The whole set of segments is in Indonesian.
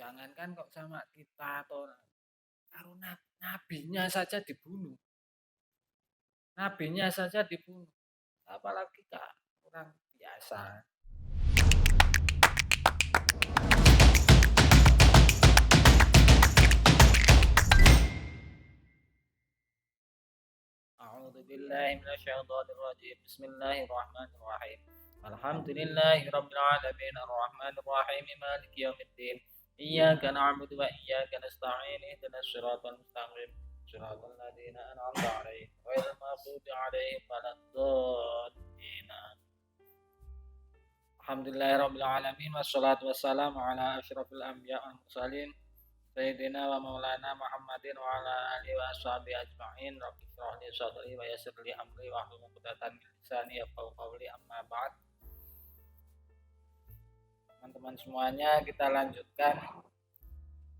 Jangankan kok sama kita atau karo nabinya saja dibunuh. Nabinya saja dibunuh. Apalagi Kak, orang biasa. A'udzu billahi minasyaitonir rajim. Bismillahirrahmanirrahim. Alhamdulillahirabbil alamin arrahmanir rahim maliki yaumiddin. Iyyaka na'budu wa iyyaka nasta'in ihdinas siratal mustaqim. Siratal ladzina an'amta 'alaihim ghairil maghdubi 'alaihim waladdallin. Alhamdulillahirabbil alamin wassalatu wassalamu ala asyrofil anbiya wal mursalin Sayyidina wa maulana Muhammadin wa ala alihi wa ashabihi ajma'in. Rabbi shrah li sadri wa yassir li amri wa hlul 'uqdatam min lisani yafqahu qawli, amma ba'd. Teman-teman semuanya, kita lanjutkan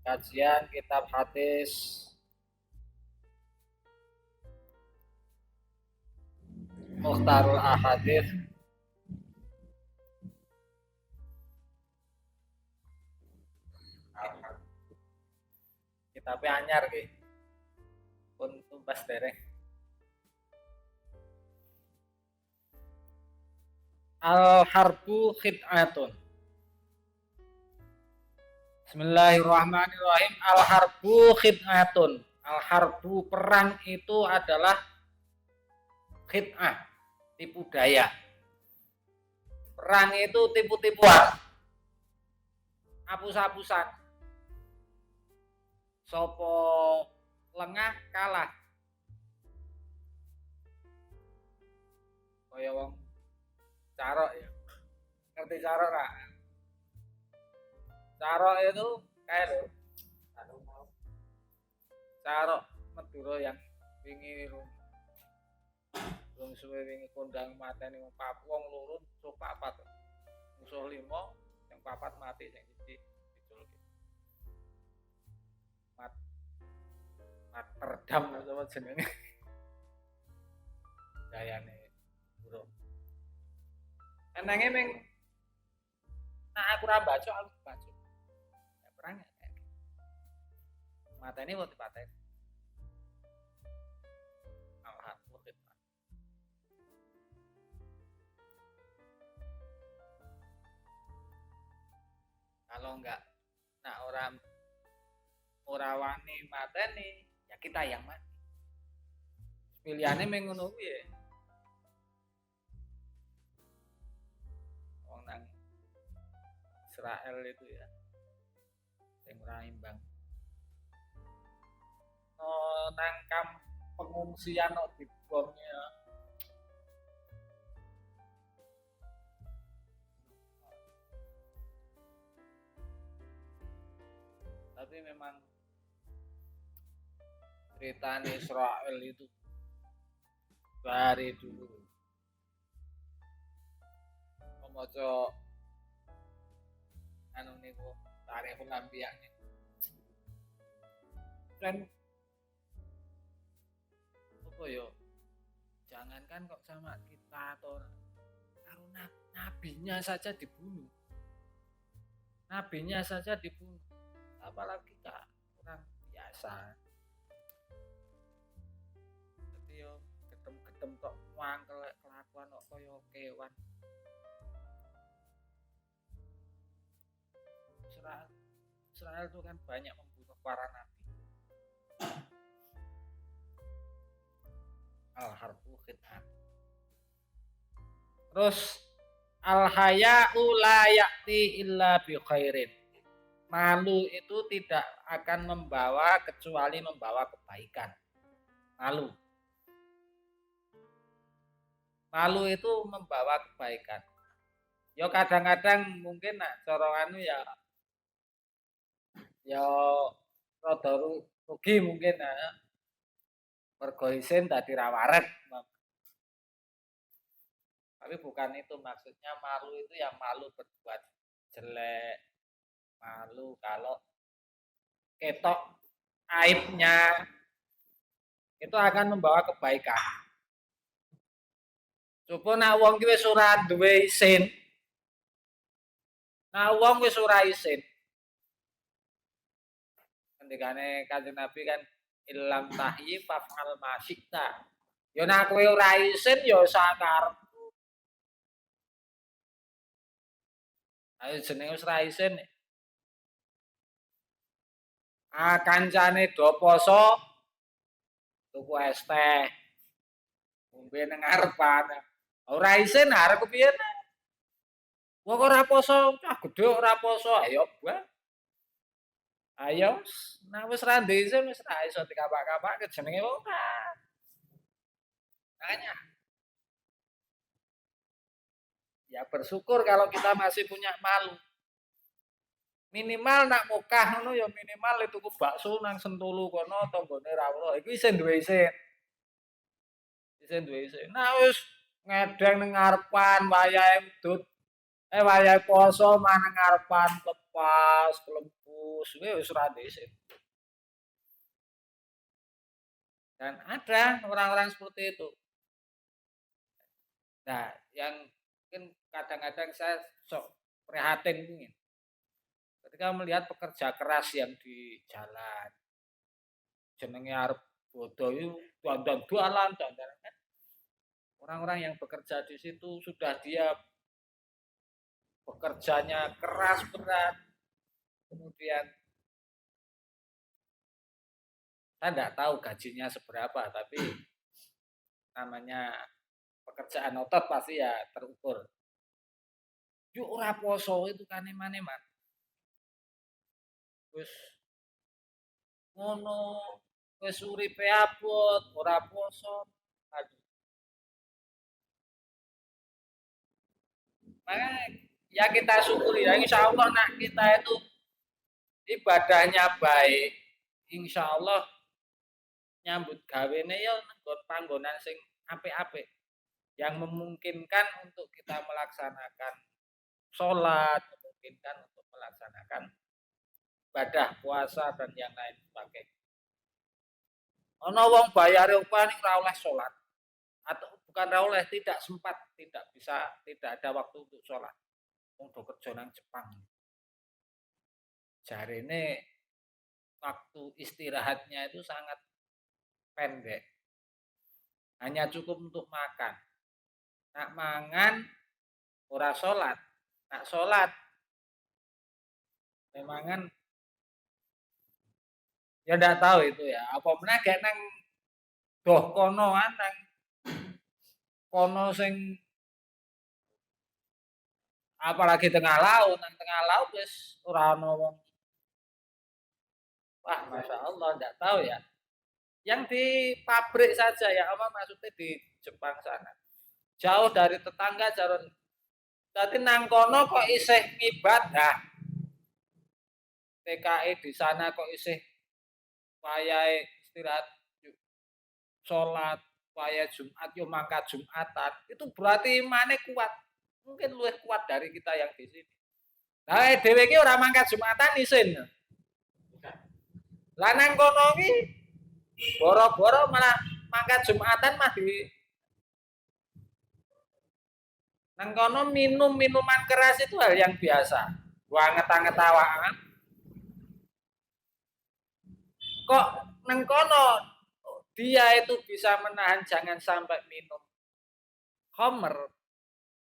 kajian kitab hadis Mukhtarul Ahadits kitabnya anyar nggih. Pun tumbas dereng. Al-harbu khid'atun. Bismillahirrahmanirrahim. Al-harbu khid'atun. Al-harbu, perang itu adalah khid'ah, tipu daya. Perang itu tipu-tipuan, apus-apusan. Sopo lengah kalah. Kaya wong carok ya. Ngerti carok gak? Carok itu kayak lho. Carok Madura yang wingi suwe wingi kondang mateni wong wong loro sok papat. Musuh 5, yang papat mati, sing siji diculke. Terdam apa jenenge. Gayane buruk. Enenge ming nek aku ora baca aku baca. Ya perang ya. Mateni kok dipateni. Kalau enggak, nah orang wani mateni, ya kita yang mati. Pilihannya mengono kuwi ya. Wong nang Israel itu ya, sing ora imbang. Nang kamp pengungsian kok dibomnya. Tapi memang cerita Israel itu dari dulu memoco anu niku Tarikhul Anbiya dan apa yo, jangankan kok sama kita atau karo nabinya saja dibunuh. Nabinya saja dibunuh. Apalagi Kak, orang biasa. Jadi yo gedem-gedem kok wangkel kelakuan kok kaya kewan. Israel itu kan banyak membunuh para nabi. Al-harbu khid'ah. Terus al-haya'u la ya'ti illa bi khairin. Malu itu tidak akan membawa kecuali membawa kebaikan. Malu itu membawa kebaikan. Yo kadang-kadang mungkin nak cara anu ya rada rugi mungkin mergo isin dadi ra waret. Tapi bukan itu maksudnya. Malu itu ya malu berbuat jelek, malu kalau ketok aibnya, itu akan membawa kebaikan. Coba nak wong ki wis ora duwe isin. Nah wong wis ora isin. Ngendikane Kanjeng Nabi kan illam tahyi fa'al masyita. Ya nek kowe ora isin ya sakarepmu. Ayo jenenge wis ra isin. Kancane do poso tuku es teh. Ngombe nang ngarepan. Ora isin arep kepiye? Wong ora poso, cah gedhe ora poso. Ayo, Bang. Ayo, nek wis ra isin wis ra iso dikapak-kapak jenenge ora. Makanya ya bersyukur kalau kita masih punya malu. Minimal nak mukah ngono ya minimal tuku bakso nang Sentulu kono tanggane ra ora. Iku isin duwe isin. Isin duwe isin. Nah wis ngedeng ning ngarepan wayahe udut. Wayahe poso mah nang ngarepan lepas, kelempus, wis ora isin. Dan ada orang-orang seperti itu. Nah, yang mungkin kadang-kadang saya sok prihatin mungkin. Ketika melihat pekerja keras yang di jalan, jenenge arep bodo itu dandan jualan dandan kan. Orang-orang yang bekerja di situ sudah dia bekerjanya keras berat, kemudian saya tidak tahu gajinya seberapa, tapi namanya pekerjaan otot pasti ya terukur. Yuk ora poso itu kan eman-eman. Wis ngono, wis uripe abot, ora poso. Aduh. Makanya ya kita syukuri ya insya Allah nak kita itu ibadahnya baik, insya Allah nyambut gawene ya nggon panggonan sing apik-apik yang memungkinkan untuk kita melaksanakan sholat, memungkinkan untuk melaksanakan ibadah puasa dan yang lain sebagainya. Ono wong bayare upah ning ora oleh sholat atau bukan ora oleh tidak sempat, tidak bisa, tidak ada waktu untuk sholat. Wong do kerja nang Jepang. Jarene waktu istirahatnya itu sangat pendek. Hanya cukup untuk makan. Nak mangan ora sholat. Nak sholat memangan ya ndak tahu itu ya. Apa meneh gek nang doh konoan nang kono sing apalagi tengah laut, nang tengah laut wis ora ono wong. Wah, Masya Allah, ndak tahu ya. Yang di pabrik saja ya, apa maksudnya di Jepang sana. Jauh dari tetangga jauh. Tapi nang kono kok isih ngibadah. TKI di sana kok isih wayahe istirahat sholat, wayah Jumat yo mangkat Jumatan. Itu berarti imane kuat. Mungkin luwih kuat dari kita yang di sini. Nah, dhewe iki ora mangkat Jumatan isin. Lah nang kono iki boro-boro malah mangkat Jumatan mah di nang kono minum minuman keras itu hal yang biasa. Gua nget-nget awak. Kok nang kono dia itu bisa menahan jangan sampai minum khamr.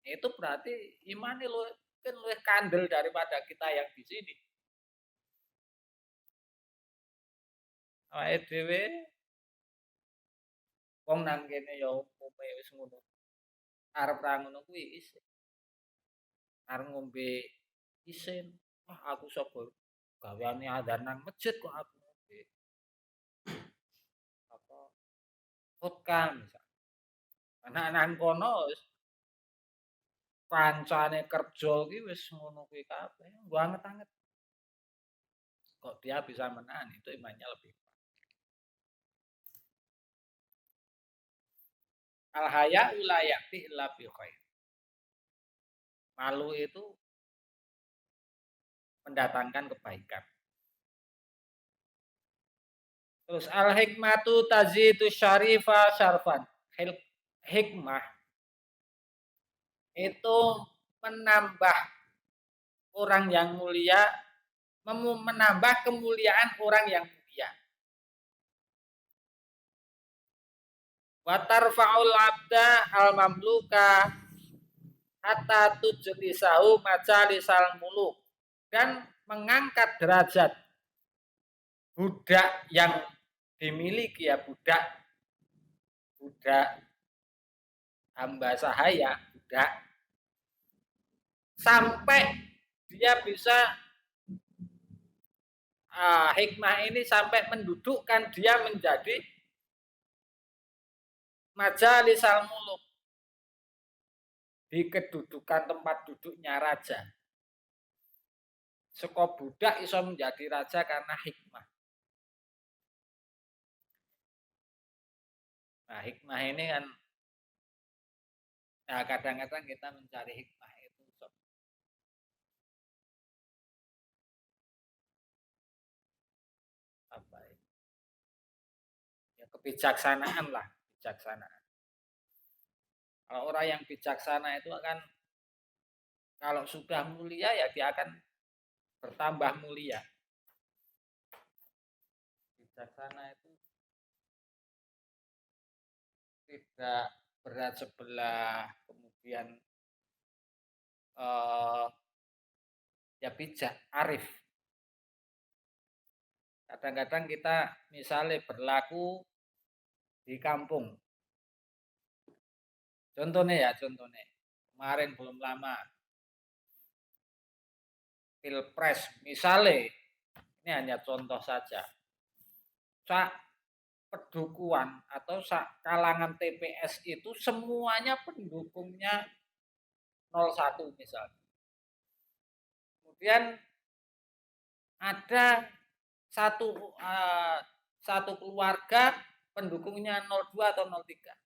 Itu berarti imane kan luwih kandel daripada kita yang di sini. Awake dhewe wong nang kene ya umume wis ngono. Arep ra ngono kuwi isin. Arep ngombe isin. Wah, aku sapa gaweane adzan nang masjid kok aku ngombe apa vodka misal. Anak-anak kono wis kancane kerja ki wis ngono kuwi kabeh. Nggo anget-anget. Kok dia bisa menahan itu imannya lebih. Al haya la ya'ti illa bi khair. Malu itu mendatangkan kebaikan. Terus al hikmatu tazidu syarifa syarfan. Hikmah itu menambah orang yang mulia menambah kemuliaan orang yang mulia. Wa tarfa'ul abda al-mamluka hatta tujlisahu majalisal muluk, dan mengangkat derajat budak yang dimiliki, ya budak hamba sahaya, budak, sampai dia bisa hikmah ini sampai mendudukkan dia menjadi majalisal muluk, di kedudukan tempat duduknya raja. Saka budak iso menjadi raja karena hikmah. Nah, hikmah ini kan, ya kadang-kadang kita mencari hikmah itu apa ya, kebijaksanaan lah, bijaksanaan. Kalau orang yang bijaksana itu akan, kalau sudah mulia ya dia akan bertambah mulia. Bijaksana itu tidak berat sebelah, kemudian ya bijak, arif. Kadang-kadang kita misalnya berlaku di kampung. Contohnya kemarin belum lama Pilpres misalnya, ini hanya contoh saja. Sak pendukuan atau sak kalangan TPS itu semuanya pendukungnya 01 misalnya. Kemudian ada satu keluarga pendukungnya 02 atau 03.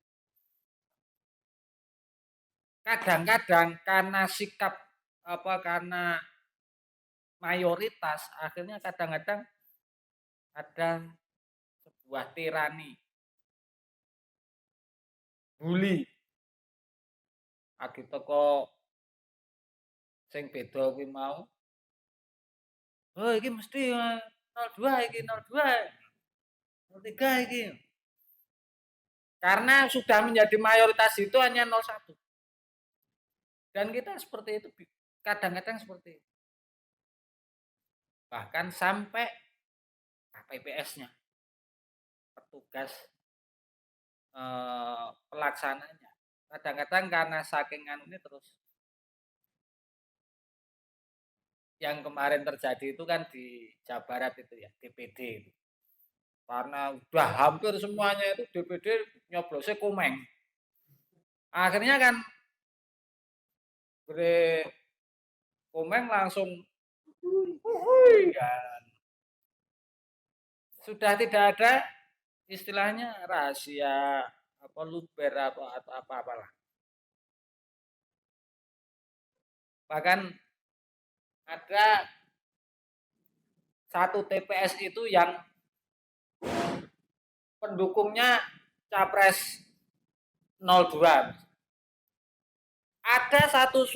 Kadang-kadang karena sikap karena mayoritas, akhirnya kadang-kadang ada sebuah tirani, bully. Agi teko sing beda kuwi mau. Oh, iki mesti 02 iki 02. 03 iki. Karena sudah menjadi mayoritas itu hanya 01. Dan kita seperti itu, kadang-kadang seperti itu. Bahkan sampai KPPS-nya, petugas pelaksananya. Kadang-kadang karena saking ini terus. Yang kemarin terjadi itu kan di Jawa Barat itu ya, DPD itu. Karena udah hampir semuanya itu DPD nyoblosnya Komeng. Akhirnya kan Komeng langsung kan. Sudah tidak ada istilahnya rahasia apa luber apa atau apa-apalah. Bahkan ada satu TPS itu yang pendukungnya Capres 02. Ada satu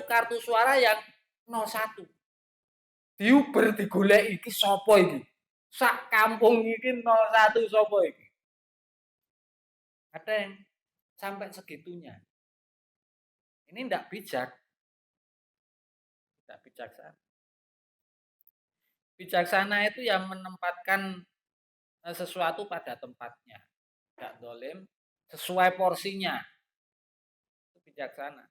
kartu suara yang 01. Diuber digolek iki sapa iki? Sak kampung iki 01 sapa iki? Ada yang sampai segitunya. Ini tidak bijak. Tidak bijaksana. Bijaksana itu yang menempatkan sesuatu pada tempatnya. Tidak dolim, sesuai porsinya. Itu bijaksana.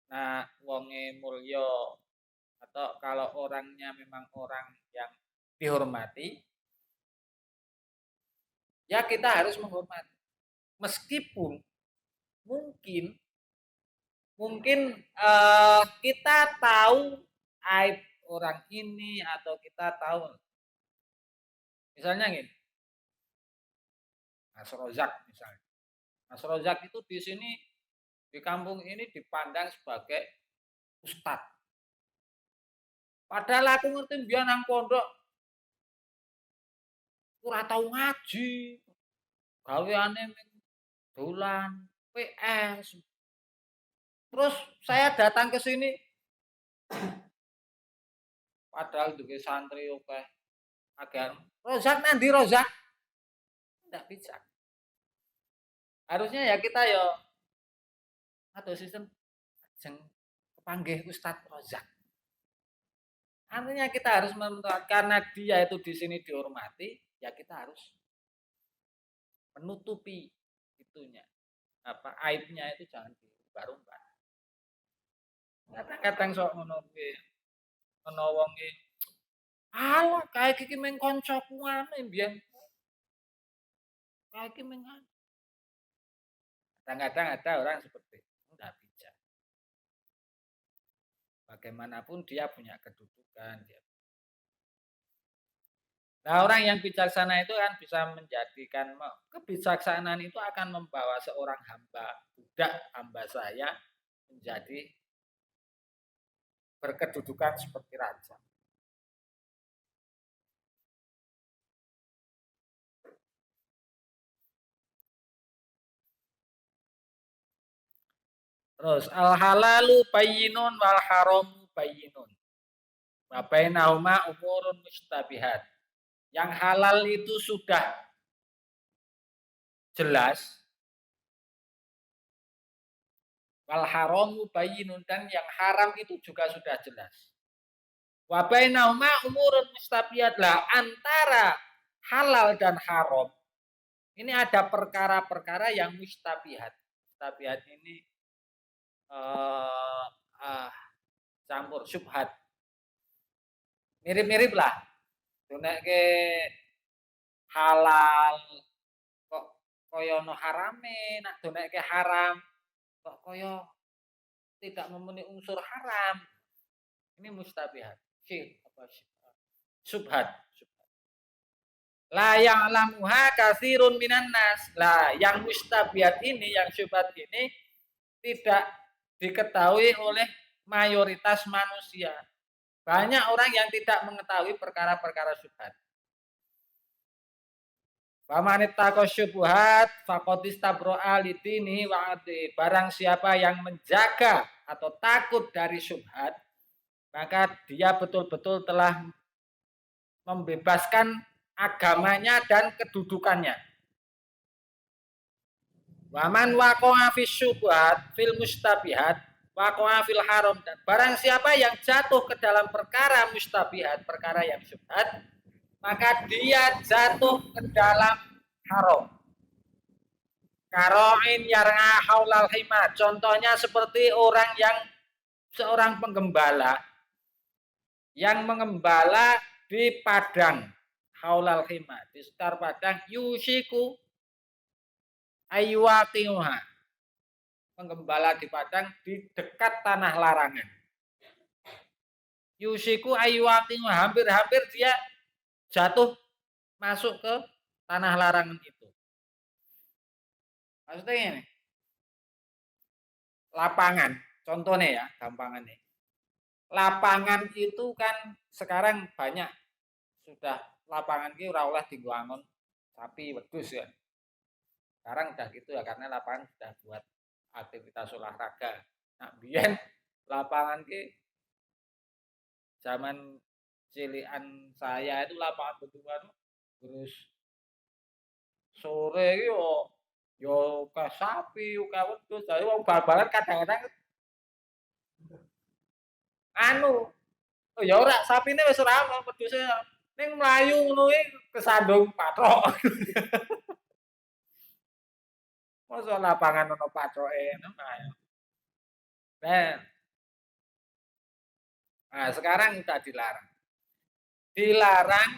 Nah, wonge mulya atau kalau orangnya memang orang yang dihormati, ya kita harus menghormati. Meskipun mungkin kita tahu aib orang ini atau kita tahu, misalnya gini, Mas Rozak misalnya. Mas Rozak itu di sini di kampung ini dipandang sebagai ustadz. Padahal aku ngerti biar nang pondok ora tau ngaji. Gaweane dolan PS. Terus saya datang ke sini padahal duwe santri oke agar rozak nanti rozak tidak bisa. Harusnya ya kita yo atau sistem jeng kepanggih Ustadz Rozak. Artinya kita harus karena dia itu di sini dihormati, ya kita harus menutupi itunya. Apa aibnya itu jangan diumbar-umbar. Kadang-kadang sok ngono kuwi menawa nggih. Alah kae iki meng kancaku ane mbiyen. Kae iki meng kadang-kadang ada orang seperti itu, enggak bijak. Bagaimanapun dia punya kedudukan, dia. Nah, orang yang bijaksana itu kan bisa menjadikan kebijaksanaan itu akan membawa seorang hamba, budak hamba saya menjadi berkedudukan seperti raja. Terus al halalu bayyinun wal haramu bayyinun. Wa bainahuma umurun mustabihat. Yang halal itu sudah jelas. Wal haramu bayyinun, dan yang haram itu juga sudah jelas. Wa bainahuma umurun mustabihat, lah antara halal dan haram ini ada perkara-perkara yang mustabihat. Mustabihat ini campur syubhat. Mirip-mirip lah. Nek ke halal kok kaya no harame, nak donekke haram kok kaya tidak memenuhi unsur haram. Ini mustabihat. Subhat. La ya'lamuha katsirun minan nas. Lah yang mustabihat ini, yang syubhat ini tidak diketahui oleh mayoritas manusia. Banyak orang yang tidak mengetahui perkara-perkara syubhat. Famanit takos syubhat faqad istabro'a lidini wa adi. Barang siapa yang menjaga atau takut dari syubhat, maka dia betul-betul telah membebaskan agamanya dan kedudukannya. Waman waqa'a fi syubhat fil mustabihat waqa'a fil haram. Dan barang siapa yang jatuh ke dalam perkara mustabihat, perkara yang syubhat, maka dia jatuh ke dalam haram. Karoin yarna haulal hima. Contohnya seperti orang yang seorang penggembala yang mengembala di padang haulal hima, di sekitar padang, yusiku ayyuatiha. Penggembala di padang di dekat tanah larangan. Yusiku ayyuatiha, hampir-hampir dia jatuh masuk ke tanah larangan itu. Maksudnya ini, lapangan, contohnya ya, gampangannya. Lapangan itu kan sekarang banyak sudah lapangan ini ora oleh dienggo angon sapi wedhus ya. Sekarang udah gitu ya, karena lapangan sudah buat aktivitas olahraga. Nah, biyen lapangan ki zaman cilian saya itu lapangan betulan terus sore yo ke sapi, ke wedhus. Jadi wong bal-balan kadang-kadang anu, oh ya ora sapine wis ora ono, wedhuse ning mlayu ngono kuwi kesandung patrok. Mosok lapangan ono patroke ngono ae. Nah, sekarang udah dilarang. Dilarang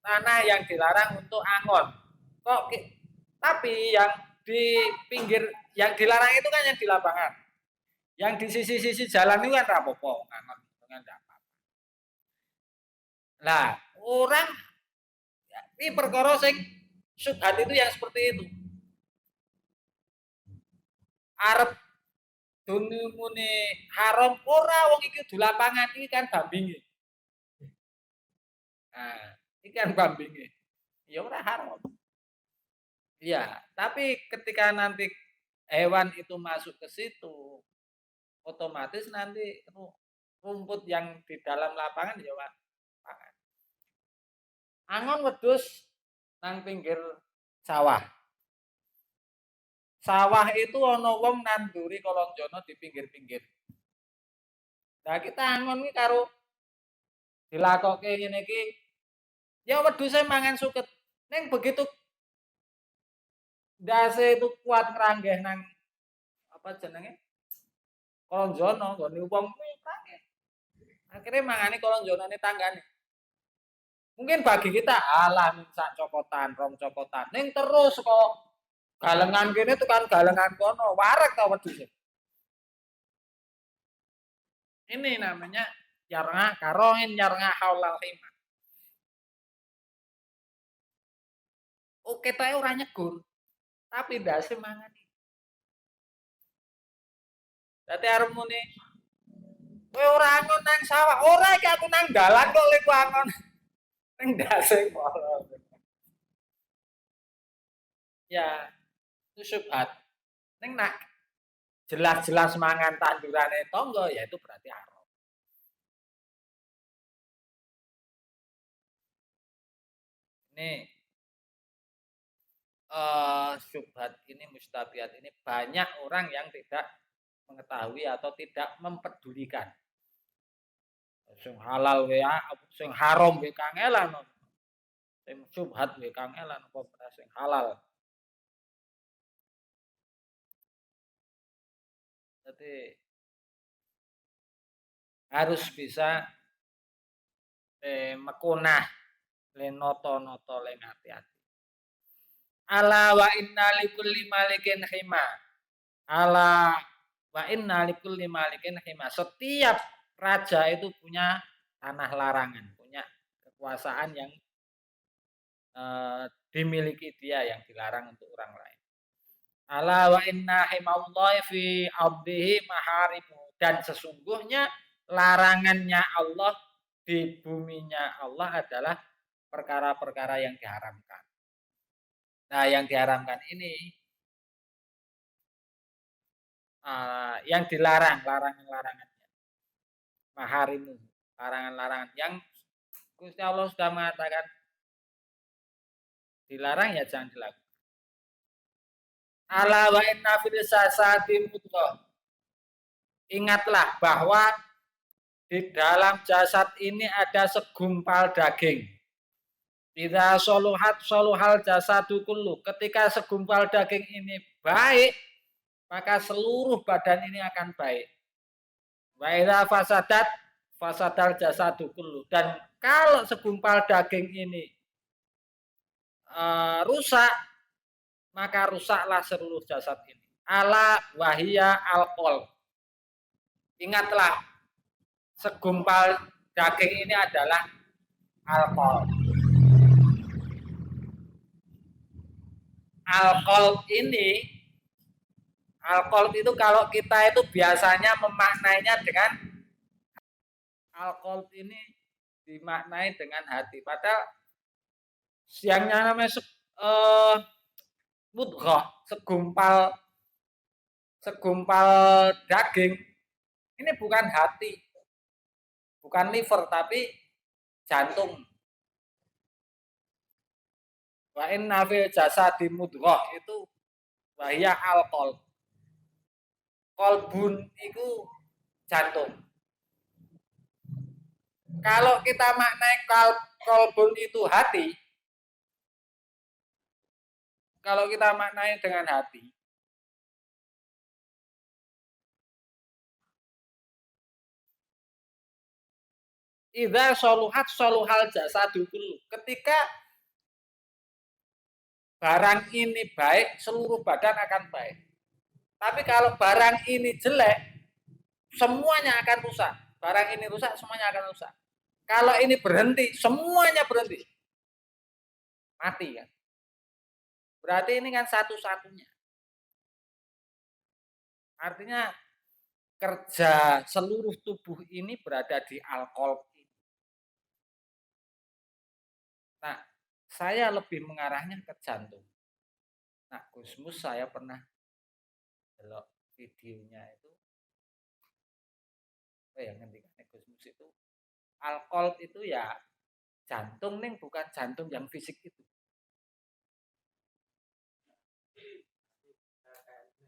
tanah yang dilarang untuk angon. Kok tapi yang di pinggir yang dilarang itu kan yang di lapangan. Yang di sisi-sisi jalan itu kan rapopo angon kan enggak apa-apa. Nah, orang ini perkara sing subhat itu yang seperti itu. Arep dunimune haram ora wong iki di lapangan iki kan bambinge. Nah, iki kan bambinge. Ya ora haram. Iya, tapi ketika nanti hewan itu masuk ke situ, otomatis nanti rumput yang di dalam lapangan ya makan. Angon wedhus nang pinggir sawah. Sawah itu ana wong nanduri kolonjono di pinggir-pinggir. Lah kita angon iki karo dilakoke ngene iki, ya wedhuse mangan suket. Ning begitu ndase itu kuat ngranggeh nang apa jenenge? Kolonjono nggone wong kuwi ngranggeh. Akhire mangane kolonjonone tanggane. Mungkin bagi kita alah sak cokotan, rong cokotan. Ning terus kok galengan kene tekan galengan kono, wareg ta wedhuse. Ini namanya yarna karoin yarna haulal khimah. Oke tae ora nyegur, tapi ndase mangani. Dadi arep muni, kowe ora angon nang sawah, ora iki aku nang dalan kok lek angon. Ning ndase molor. Ya, itu syubhat. Ning nak jelas-jelas mangan tandurane tangga ya itu berarti haram. Ini syubhat ini mustabiat ini banyak orang yang tidak mengetahui atau tidak mempedulikan. Sing halal wae sing haram wae kangelan. Sing syubhat wae kangelan apa sing halal. Jadi harus bisa mekunah le noto-noto le hati-hati. Ala wa inna likulli malikin hima. Ala wa inna likulli malikin hima. Setiap raja itu punya tanah larangan, punya kekuasaan yang dimiliki dia yang dilarang untuk orang lain. Ala wa inna himallahi fi abdihi maharimu. Dan sesungguhnya larangannya Allah di buminya Allah adalah perkara-perkara yang diharamkan. Nah, yang diharamkan ini yang dilarang, larangan-larangannya. Maharimu, larangan-larangan yang Gusti Allah sudah mengatakan dilarang ya jangan dilakukan. Ala wa inna fil sasati mudghah. Ingatlah bahwa di dalam jasad ini ada segumpal daging. Idza soluhat soluhal jasadu kullu. Ketika segumpal daging ini baik, maka seluruh badan ini akan baik. Wa idza fasadat fasadal jasadu kullu. Dan kalau segumpal daging ini rusak, maka rusaklah seluruh jasad ini. Ala wahia alkohol. Ingatlah, segumpal daging ini adalah alkohol. Alkohol itu kalau kita itu biasanya memaknainya dengan alkohol ini dimaknai dengan hati. Padahal siangnya namanya mudghah, segumpal daging. Ini bukan hati, bukan liver, tapi jantung. Wa inna fil jasadi mudghah itu wahya alkohol. Kolbun itu jantung. Kalau kita maknai kolbun itu hati, kalau kita maknai dengan hati, idza soluhat soluhal jasadu kullu. Ketika barang ini baik, seluruh badan akan baik. Tapi kalau barang ini jelek, semuanya akan rusak. Barang ini rusak, semuanya akan rusak. Kalau ini berhenti, semuanya berhenti. Mati kan. Berarti ini kan satu-satunya. Artinya kerja seluruh tubuh ini berada di alkohol. Nah, saya lebih mengarahnya ke jantung. Nah, Gusmus saya pernah delok videonya itu apa ya ngendikane Gus Mus itu alkohol itu ya jantung ning bukan jantung yang fisik itu.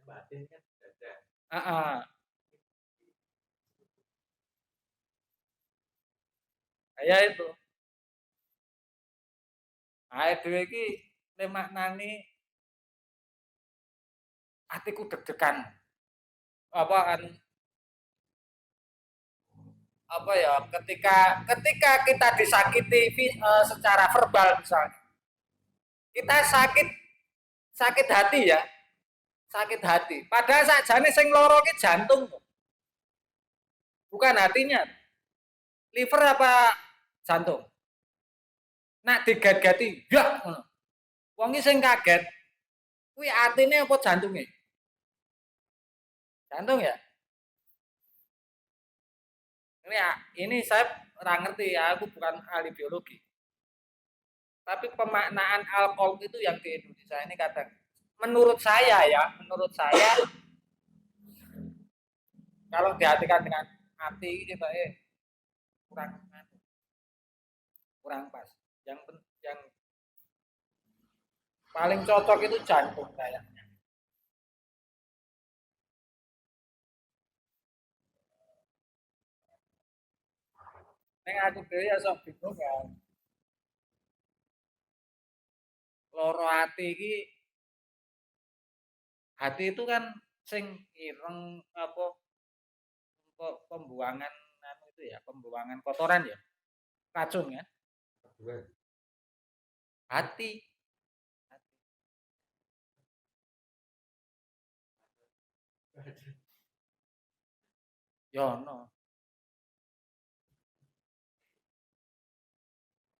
Batin kan ada. Heeh. Ya itu. Awake dhewe iki nek maknani atiku deg-degan. Apa kan apa ya ketika kita disakiti secara verbal misalnya kita sakit hati ya sakit hati padahal sakjane sing loro ki jantung bukan hatinya liver apa jantung nak digat-gati ya wong ki sing kaget kuwi atine apa jantunge jantung ya ini saya ora ngerti ya aku bukan ahli biologi tapi pemaknaan alkohol itu yang di Indonesia ini kadang menurut saya kalau diartikan dengan hati kita kurang kurang pas yang paling cocok itu jantung kayaknya. Neng aku dhewe ya sok bingung ya. Loro hati itu kan sing ireng apa pembuangan itu ya, pembuangan kotoran ya. Racun ya. Hati. Yo no.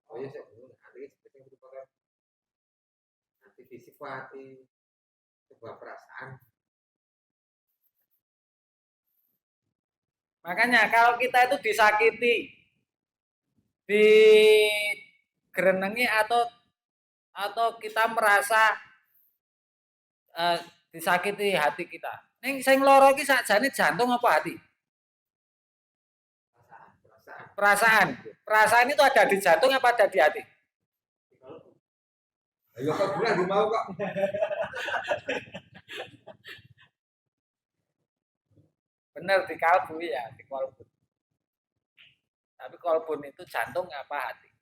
Oh iya saya bingung. Hati seperti merupakan hati fisik, hati sebuah perasaan. Makanya kalau kita itu disakiti, digerenengi atau kita merasa disakiti hati kita. Ning sing loro iki sakjane jantung apa hati? Perasaan. Perasaan itu ada di jantung apa ada di hati? Ayo kok bulan mau kok. Bener di kalbu ya, di kalbu. Tapi kalbu itu jantung apa hati?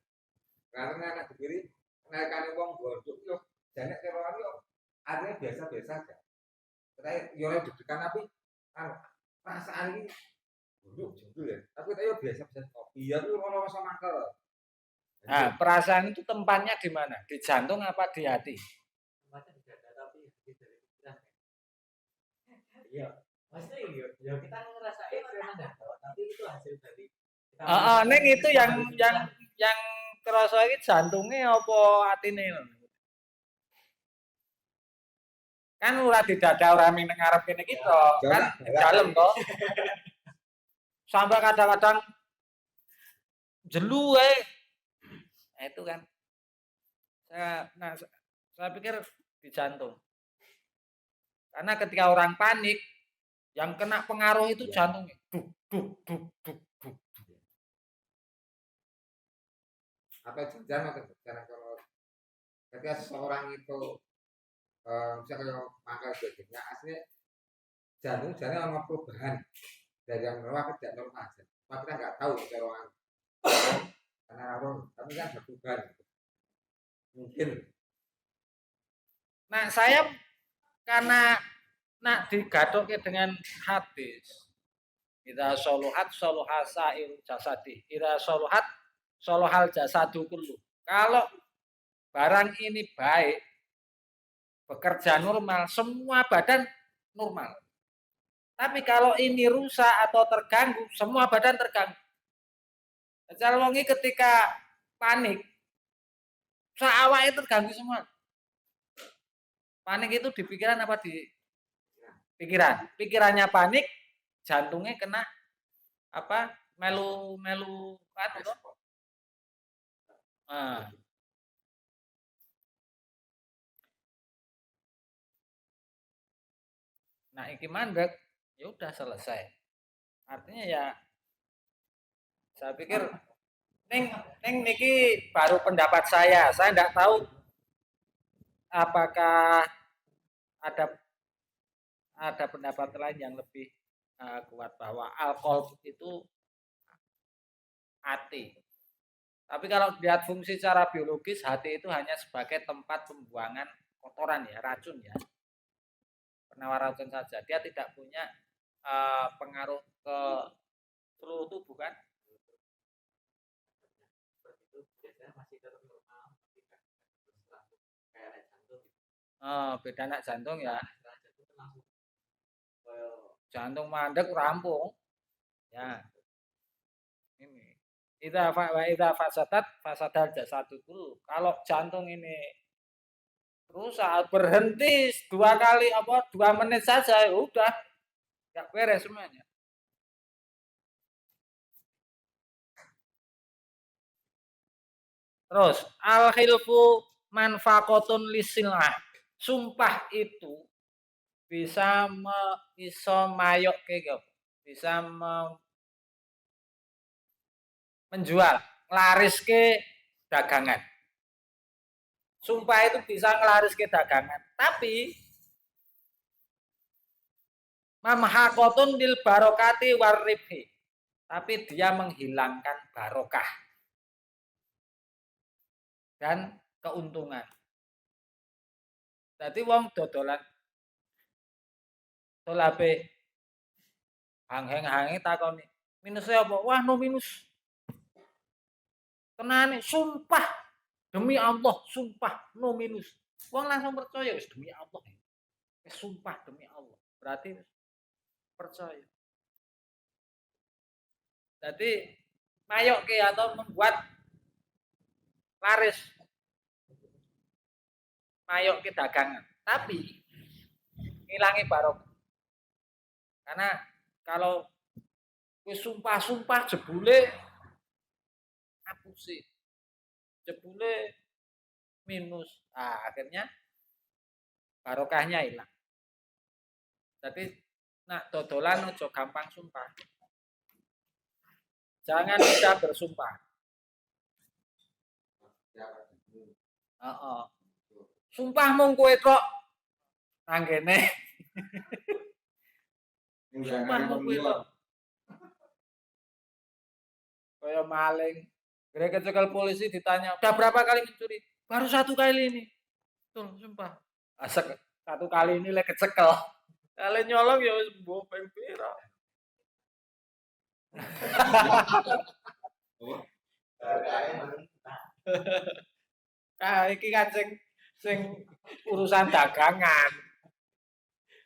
Karena anak diri kenaikan wong gondok yo janek keroan yo artinya biasa-biasa aja. Tapi yo deg-degan tapi kan perasaan ini gondok jendul ya. Tapi yo biasa-biasa kopi ya tuh ono rasa makar. Nah, perasaan itu tempatnya di mana? Di jantung apa di hati? Tempatnya di dada tapi di dari pikiran. Iya. Maksudnya iya, ya kita ngerasain memang enggak tahu, tapi itu hasil dari neng itu yang kerasa iki jantungnya apa atine? Kan ora di dada ora ning ngarep kene kita, kan di dalem toh. Sampai kadang-kadang jelu nah, itu kan saya pikir di jantung karena ketika orang panik yang kena pengaruh itu jantungnya duk duk duk duk duk apa jangan kalau ketika seseorang itu misalnya mangkal jadinya aslinya jantung ada perubahan dari yang normal ke tidak normal aja. Cuma kita nggak tahu orang karena orang tapi kan ada perubahan mungkin. Nah saya karena nak digadoke dengan hadis ida soluhat soluhasa il jasadi ida soluhat soluhal jasadu kullu kalau barang ini baik bekerja normal semua badan normal tapi kalau ini rusak atau terganggu semua badan terganggu Calongi ketika panik awake terganggu semua panik itu di pikiran apa di pikirannya panik jantungnya kena apa melu anu toh Nah iki mandek, ya udah selesai. Artinya ya saya pikir neng niki baru pendapat saya. Saya tidak tahu apakah ada pendapat lain yang lebih kuat bahwa alkohol itu hati. Tapi kalau dilihat fungsi secara biologis, hati itu hanya sebagai tempat pembuangan kotoran ya, racun ya, penawar racun saja. Dia tidak punya pengaruh ke seluruh tubuh kan? Itu biasanya masih tetap normal, kayak jantung. Beda anak jantung ya. Jantung langsung jantung mandek rampung. Ya. Ini. Idza fasadal jasadu dulu. Kalau jantung ini rusak berhenti 2 menit saja ya udah enggak beres semuanya. Terus al-hilfu manfaqatun lisillah. Sumpah itu bisa iso mayokke bisa menjual, nglariske dagangan. Sumpah itu bisa nglariske dagangan, tapi mamhaqatun lil barokati warribhi. Tapi dia menghilangkan barokah dan keuntungan. Jadi wong dodolan tolabe hang-hange takoni, minusnya apa? Wah, no minus. Tenane, sumpah demi Allah, sumpah no minus. Wong langsung percaya wis demi Allah. Wis sumpah demi Allah. Berarti percaya. Jadi mayoke atau membuat laris mayoke dagangan. Tapi ngilangi barokah. Karena kalau wis sumpah-sumpah jebule ngapusi. Jebule minus. Akhirnya barokahnya hilang. Jadi nak dodolan ojo gampang sumpah. Jangan mudah bersumpah. Sumpah mung kowe kok nanggene. Sumpah mung kowe kok. Kaya maling. Mereka kecekel polisi ditanya, udah berapa kali mencuri? Baru 1 kali ini. Betul, sumpah. Asek 1 kali ini lek kecekel. Kali nyolong ya wis mbok ping pira. Iki kan sing urusan dagangan.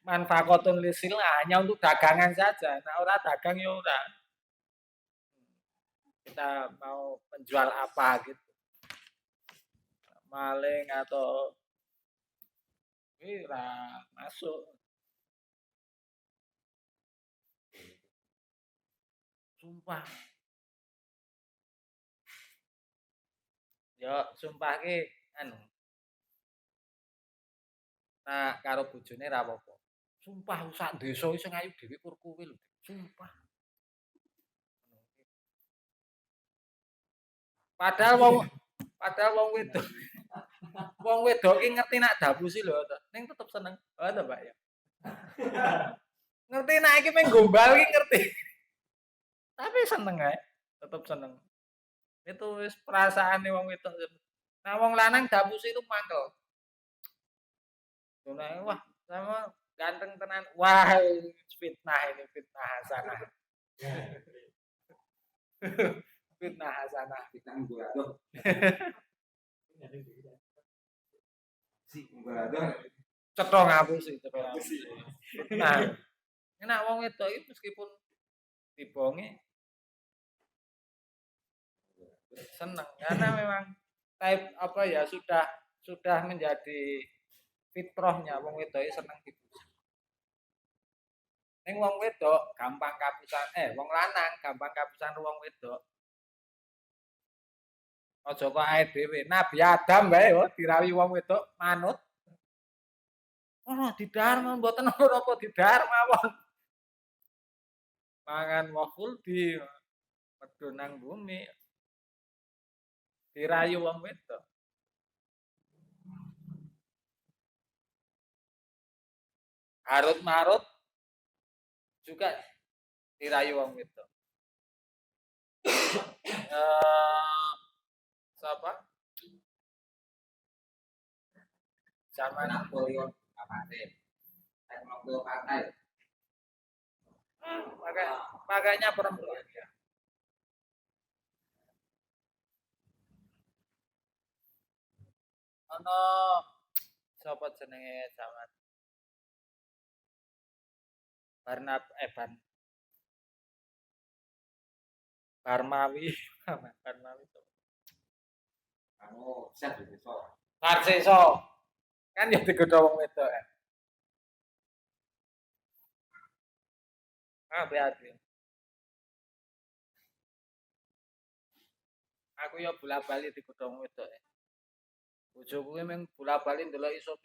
Manfaatun lisil hanya untuk dagangan saja. Nah, ora dagang ya ora. Kita mau menjual apa gitu. Maling atau masuk. Sumpah. Yo sumpah ki anu. Nah, karo bojone ra apa-apa. Sumpah sak desa sing ayu dhewe kur kowe lho. Sumpah. Padahal wong wedok. Wong wedok ki ngerti nak dapusi lho to. Ning tetep seneng. Oh to, Pak ya. Ngerti nak iki meng gombal ki ngerti. Tapi seneng ae, tetep seneng. Itu wis perasaane wong wedok. Nah, wong lanang dapusi itu mangkel. Wah, sama ganteng tenan. Wah, fitnah ini fitnah hasanah. Fitnah hasanah. Kita nggo si nggo Cetha ngapusi cepet. Nah, enak wong wedok iki meskipun dibongi seneng karena memang type apa ya sudah menjadi fitrahnya wong wedok seneng dipuji. Ning wong wedok gampang kapusan wong lanang gampang kapusan wong wedok. Aja kok ae dhewe. Nabi Adam wae yo dirawi wong wedok manut. Ono didahar mawon mboten napa didahar mawon. Mangan waful di medhun nang bumi, dirayu wong wedok. Harut marut juga dirayu wong wedok. Siapa? Zaman Boyo apane? Nek mau partai. makanya perempuan ya. Ono sapa jenenge zaman Barnab Barmawi Barmawi to. Anu set iso. Narsiso. Kan ya digodha wong wedok kan. Hati-hati. Aku ya bola-bali digodha wong wedok. Bojoku kuwi mung bola-bali ndelok iso.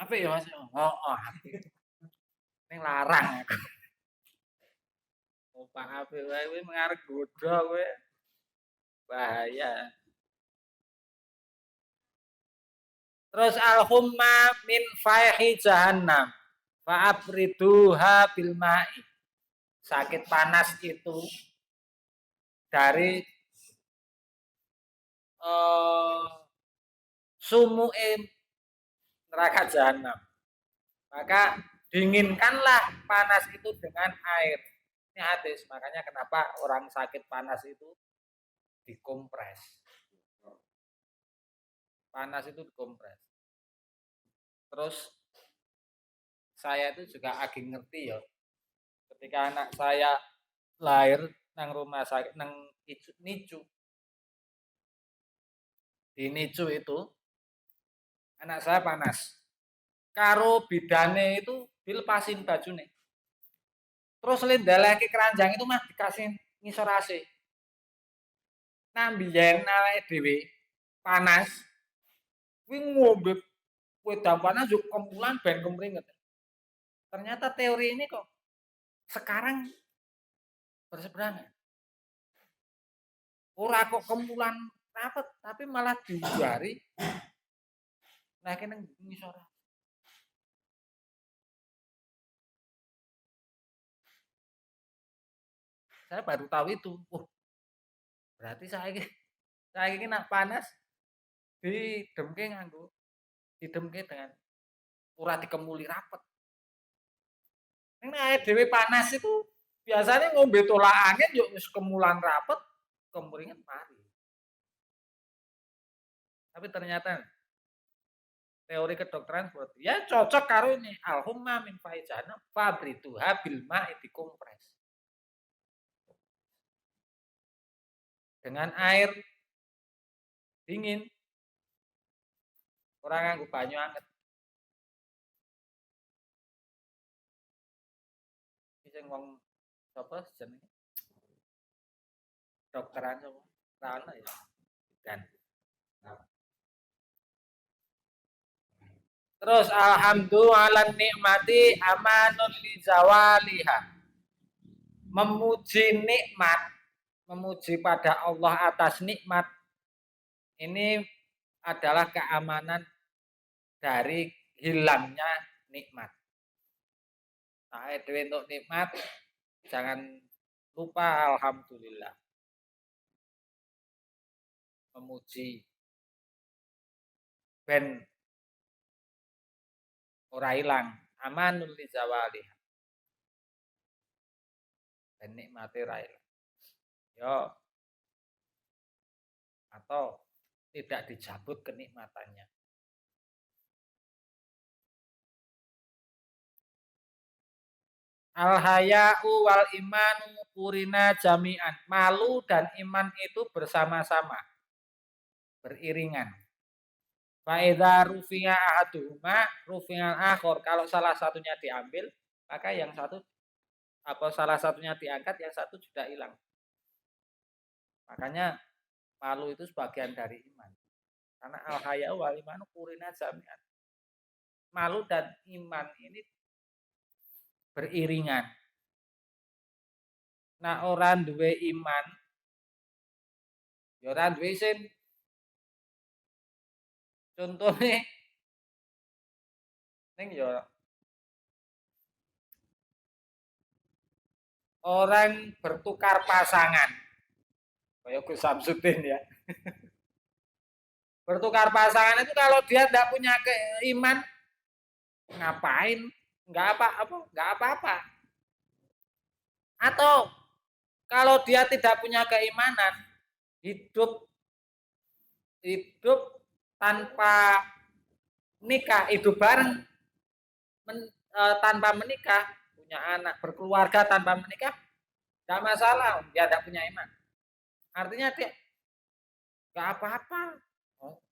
Apik ya Mas? Heeh, apik. Ning larang aku. Opak apik wae kuwi mengarep godha kowe. Bahaya. Terus al-humma min faihi jahannam. Fa'abriduha bil ma'i. Sakit panas itu dari sumu'e neraka jahanam. Maka dinginkanlah panas itu dengan air. Ini hadis, makanya kenapa orang sakit panas itu dikompres. Panas itu dikompres. Terus saya itu juga agak ngerti ya. Ketika anak saya lahir nang rumah sakit nang Nicu. Di Nicu itu anak saya panas. Karo bidane itu dilepasin bajune. Terus lindalake keranjang itu mah dikasih ngisor AC. Nah biyen awake dhewe panas kuwi ngombe wedang panas yo kempulan ben kemringet. Ternyata teori ini kok sekarang berseberangan. Ora kok kempulan rapet tapi malah diujari nah kene ngisor. Saya baru tahu itu. Berarti saya ini nak panas didemke dengan ora dikemuli rapet. Nek awake dhewe panas itu biasanya ngombe tolak angin yo wis kemulan rapet, kemringet mari. Tapi ternyata teori kedokteran seperti ya cocok karo ini al-humma min faizana fabrituha bil ma'i dikompres. Dengan air dingin. Ora nganggo banyu anget. Iki sing wong sapa jenenge? Dokteran sapa? Rano ya. Dan terus alhamdulillah nikmati amanun li zawaliha. Memuji nikmat, memuji pada Allah atas nikmat ini adalah keamanan dari hilangnya nikmat. Nah, untuk nikmat jangan lupa alhamdulillah. Memuji ben ora ilang amanul li zawalih. Ben nikmate ora ilang. Yo atau tidak dicabut kenikmatannya. Al-haya'u wal imanu kurina jami'an. Malu dan iman itu bersama-sama. Beriringan. Fa'idha rufi'a ahaduhuma rufi'al akhor. Kalau salah satunya diambil, maka yang satu salah satunya diangkat, yang satu sudah hilang. Makanya malu itu sebagian dari iman. Karena al-haya'u wal imanu kurina jami'an. malu dan iman ini beriringan. Nah, orang duwe iman, ya ora duwe isin. Contohnya ning ya orang bertukar pasangan. Kayak Gus Samsudin ya. Bertukar pasangan itu kalau dia tidak punya keiman, ngapain? Nggak apa-apa. Atau kalau dia tidak punya keimanan, hidup tanpa nikah, hidup bareng tanpa menikah, punya anak, berkeluarga tanpa menikah, tidak masalah, dia tidak punya iman. Artinya dia nggak apa-apa. Oh,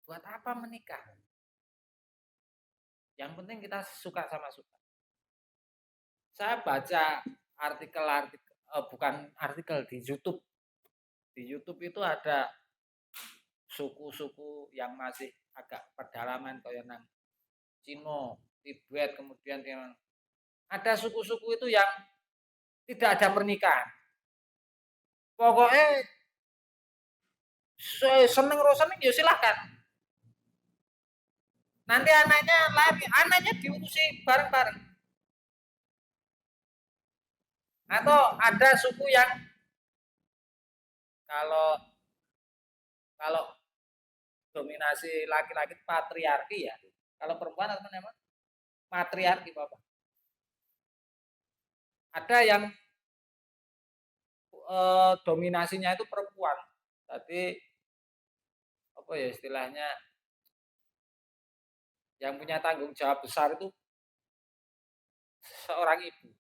buat apa menikah? Yang penting kita suka sama suka. Saya baca bukan artikel di YouTube. Di YouTube itu ada suku-suku yang masih agak pedalaman kayak nang Cina, Tibet, kemudian yang ada suku-suku itu yang tidak ada pernikahan. Pokoknya seneng ya silahkan. Nanti anaknya diurusi bareng-bareng. Atau ada suku yang kalau dominasi laki-laki patriarki ya. Kalau perempuan apa namanya? Matriarki Bapak. Ada yang dominasinya itu perempuan. Jadi apa ya istilahnya yang punya tanggung jawab besar itu seorang ibu.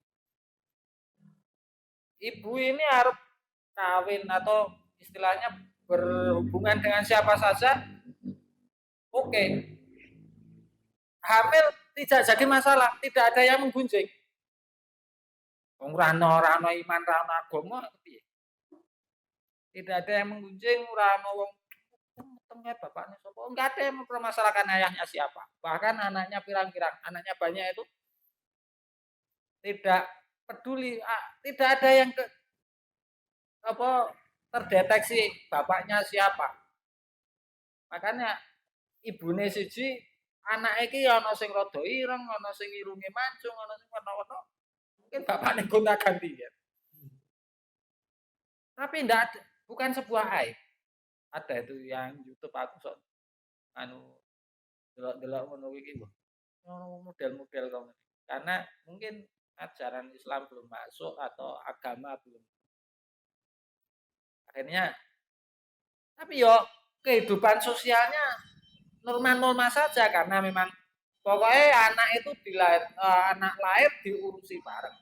Ibu ini harus kawin atau istilahnya berhubungan dengan siapa saja, oke. Hamil tidak jadi masalah, tidak ada yang menggunjing. Wong rano iman rano agama tidak ada yang menggunjing, rano wong tengah bapaknya sapa, enggak ada yang mempermasalahkan ayahnya siapa. Bahkan anaknya pirang-pirang, anaknya banyak itu tidak peduli, tidak ada yang terdeteksi bapaknya siapa. Makanya ibune siji anak iki ana sing rada ireng, ana sing irunge mancung, ana sing warna-warna. Mungkin bapaknya gonta-ganti ya. Tapi enggak ada, bukan sebuah aib. Ada itu yang YouTube aku sok delok-delok ngono iki model-model kamu. Karena mungkin ajaran Islam belum masuk atau agama belum. Akhirnya tapi yo kehidupan sosialnya normal-normal saja karena memang pokoknya anak itu anak lahir diurusi bareng.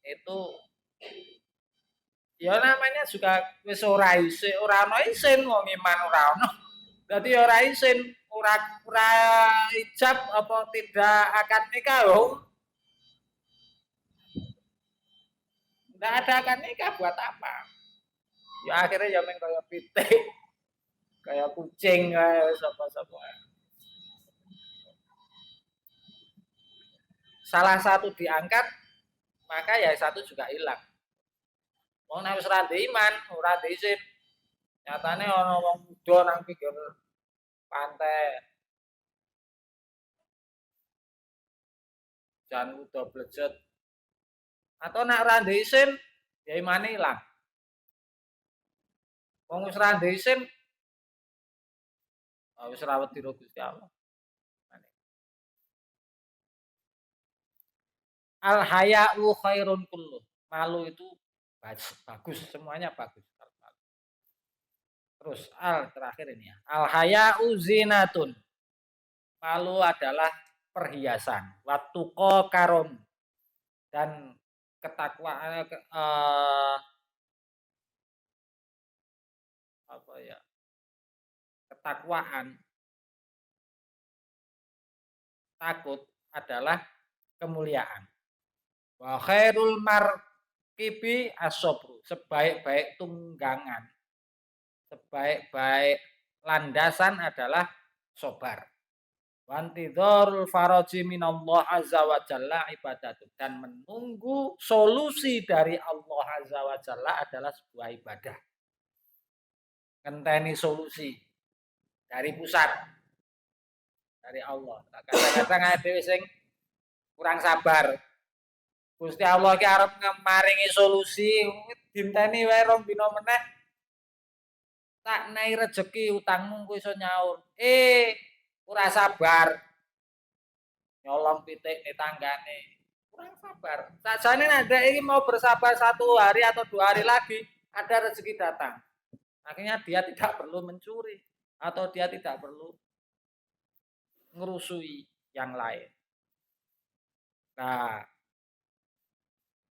Itu ya namanya juga wis ora ono isin wong iman ora ono. Dadi ora isin, ora ijab apa tidak akad nikah yo. Nggak ada akad nikah buat apa? Ya akhirnya ya meng kaya pitik, kayak kucing kayak sapa-sapa. Salah satu diangkat, maka ya satu juga hilang. Wong nek wis ora iman, ora isin. Nyatane ana wong muda nang pinggir pantai. Jan udah blejet. Atau nek ora isin, ya imane ilang. Wong wis ora isin, wis ora wedi karo Gusti Allah. Al haya'u khairun kullu. Malu itu bagus, semuanya bagus. Terus terakhir ini ya. Al haya'u zinatun. Malu adalah perhiasan. Wattuqa karom. Dan ketakwaan ketakwaan takut adalah kemuliaan. Wa khairul markibi as-sabru, sebaik-baik tunggangan, sebaik-baik landasan adalah sabar. Wantidharul faraji minallah azza wa jalla ibadatu, dan menunggu solusi dari Allah azza wa jalla adalah sebuah ibadah. Ngenteni solusi dari pusat, dari Allah. Kadang-kadang ada dhewe sing kurang sabar. Gusti Allah ki arep maringi solusi, dinteni wae rong dina meneh tak nai rezeki utangmu engko iso nyaur. Ora sabar. Nyolong pitik ning tanggane. Kurang sabar. Sakjane nek ndek iki mau bersabar 1 hari atau 2 hari lagi, ada rezeki datang. Akhirnya dia tidak perlu mencuri atau dia tidak perlu ngerusui yang lain. Nah,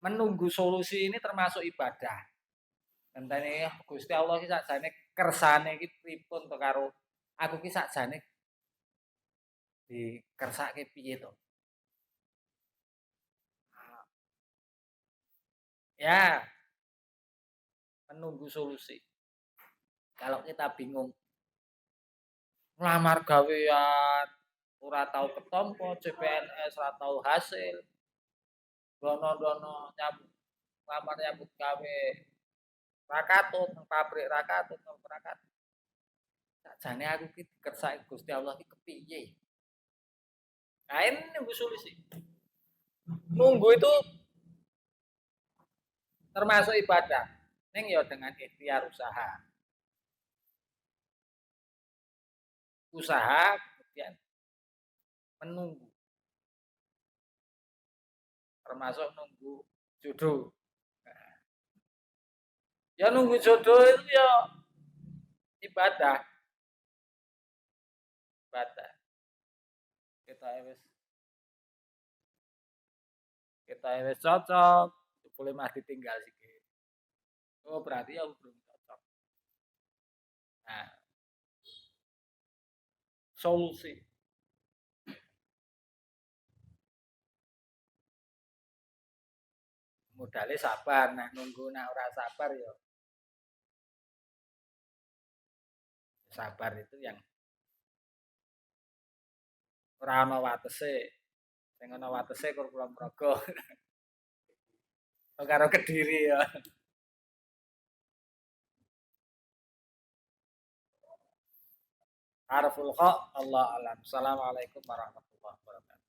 menunggu solusi ini termasuk ibadah. Entene Gusti Allah ki sakjane kersane iki pripun to karo aku ki sakjane dikersake piye to? Ya, menunggu solusi. Kalau kita bingung ngelamar gawean, ora tau ketompo, CPNS ora tau hasil, dono-dono nyambut ngelamar nyambut gawe ra katut, nang pabrik ra katut, nang ora katut. Sakjane aku ki dikersake Gusti Allah ki kepiye? Nah, ini nunggu solusi. Nunggu itu termasuk ibadah. Ning ya dengan ikhtiar usaha. Usaha kemudian menunggu. Termasuk nunggu jodoh. Ya nunggu jodoh itu ya ibadah. Ibadah. Kita wis cocok, boleh mah ditinggal sikit. Oh, berarti ya belum cocok. Nah, solusi. Modalnya sabar, nah nunggu nah ora sabar ya. Sabar itu yang ora ana watese. Sing ana watese kur kula mraga. Karo Kediri ya. Arful haq Allah alam. Assalamualaikum warahmatullahi wabarakatuh.